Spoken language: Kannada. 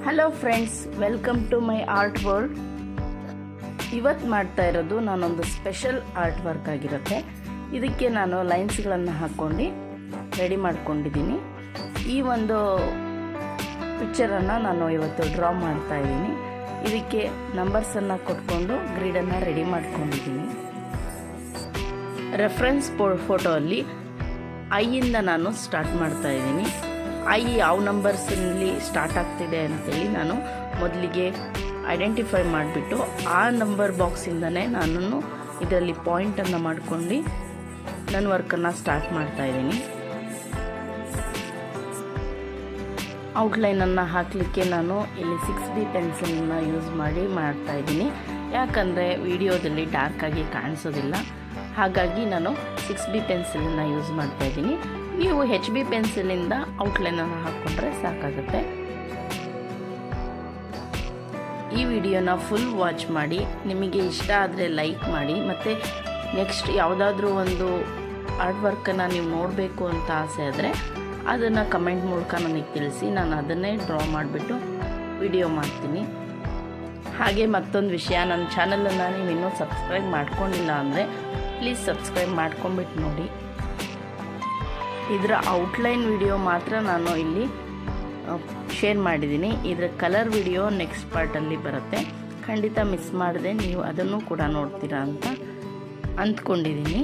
Hello friends, welcome to my art world. ಇವತ್ತು ಮಾಡ್ತಾ ಇರೋದು ನಾನೊಂದು ಸ್ಪೆಷಲ್ ಆರ್ಟ್ ವರ್ಕ್ ಆಗಿರುತ್ತೆ. ಇದಕ್ಕೆ ನಾನು ಲೈನ್ಸ್ಗಳನ್ನು ಹಾಕ್ಕೊಂಡು ರೆಡಿ ಮಾಡ್ಕೊಂಡಿದ್ದೀನಿ. ಈ ಒಂದು ಪಿಕ್ಚರನ್ನು ನಾನು ಇವತ್ತು ಡ್ರಾ ಮಾಡ್ತಾ ಇದ್ದೀನಿ. ಇದಕ್ಕೆ ನಂಬರ್ಸನ್ನು ಕೊಟ್ಕೊಂಡು ಗ್ರಿಡನ್ನು ರೆಡಿ ಮಾಡ್ಕೊಂಡಿದ್ದೀನಿ. ರೆಫರೆನ್ಸ್ ಫೋಟೋ ಅಲ್ಲಿ ಐಯಿಂದ ನಾನು ಸ್ಟಾರ್ಟ್ ಮಾಡ್ತಾ ಇದ್ದೀನಿ. ಐ ಯಾವ ನಂಬರ್ಸಲ್ಲಿ ಸ್ಟಾರ್ಟ್ ಆಗ್ತಿದೆ ಅಂತೇಳಿ ನಾನು ಮೊದಲಿಗೆ ಐಡೆಂಟಿಫೈ ಮಾಡಿಬಿಟ್ಟು ಆ ನಂಬರ್ ಬಾಕ್ಸಿಂದನೇ ನಾನು ಇದರಲ್ಲಿ ಪಾಯಿಂಟನ್ನು ಮಾಡ್ಕೊಂಡು ನನ್ನ ವರ್ಕನ್ನು ಸ್ಟಾರ್ಟ್ ಮಾಡ್ತಾಯಿದ್ದೀನಿ. ಔಟ್ಲೈನನ್ನು ಹಾಕಲಿಕ್ಕೆ ನಾನು ಇಲ್ಲಿ 6B ಪೆನ್ಸಿಲನ್ನು ಯೂಸ್ ಮಾಡಿ ಮಾಡ್ತಾಯಿದ್ದೀನಿ. ಯಾಕಂದರೆ ವಿಡಿಯೋದಲ್ಲಿ ಡಾರ್ಕಾಗಿ ಕಾಣಿಸೋದಿಲ್ಲ, ಹಾಗಾಗಿ ನಾನು 6B ಪೆನ್ಸಿಲನ್ನು ಯೂಸ್ ಮಾಡ್ತಾಯಿದ್ದೀನಿ. ನೀವು HB ಪೆನ್ಸಿಲಿಂದ ಔಟ್ಲೈನನ್ನು ಹಾಕ್ಕೊಂಡ್ರೆ ಸಾಕಾಗುತ್ತೆ. ಈ ವಿಡಿಯೋನ ಫುಲ್ ವಾಚ್ ಮಾಡಿ, ನಿಮಗೆ ಇಷ್ಟ ಆದರೆ ಲೈಕ್ ಮಾಡಿ, ಮತ್ತು ನೆಕ್ಸ್ಟ್ ಯಾವುದಾದ್ರೂ ಒಂದು ಆರ್ಟ್ ವರ್ಕನ್ನು ನೀವು ನೋಡಬೇಕು ಅಂತ ಆಸೆ ಆದರೆ ಅದನ್ನು ಕಮೆಂಟ್ ಮೂಲಕ ನನಗೆ ತಿಳಿಸಿ. ನಾನು ಅದನ್ನೇ ಡ್ರಾ ಮಾಡಿಬಿಟ್ಟು ವಿಡಿಯೋ ಮಾಡ್ತೀನಿ. ಹಾಗೆ ಮತ್ತೊಂದು ವಿಷಯ, ನನ್ನ ಚಾನಲನ್ನು ನೀವು ಇನ್ನೂ ಸಬ್ಸ್ಕ್ರೈಬ್ ಮಾಡ್ಕೊಂಡಿಲ್ಲ ಅಂದರೆ ಪ್ಲೀಸ್ ಸಬ್ಸ್ಕ್ರೈಬ್ ಮಾಡ್ಕೊಂಬಿಟ್ಟು ನೋಡಿ. ಇದರ ಔಟ್ಲೈನ್ ವಿಡಿಯೋ ಮಾತ್ರ ನಾನು ಇಲ್ಲಿ ಶೇರ್ ಮಾಡಿದ್ದೀನಿ. ಇದರ ಕಲರ್ ವಿಡಿಯೋ ನೆಕ್ಸ್ಟ್ ಪಾರ್ಟಲ್ಲಿ ಬರುತ್ತೆ. ಖಂಡಿತ ಮಿಸ್ ಮಾಡದೆ ನೀವು ಅದನ್ನು ಕೂಡ ನೋಡ್ತೀರಾ ಅಂತ ಅಂದ್ಕೊಂಡಿದ್ದೀನಿ.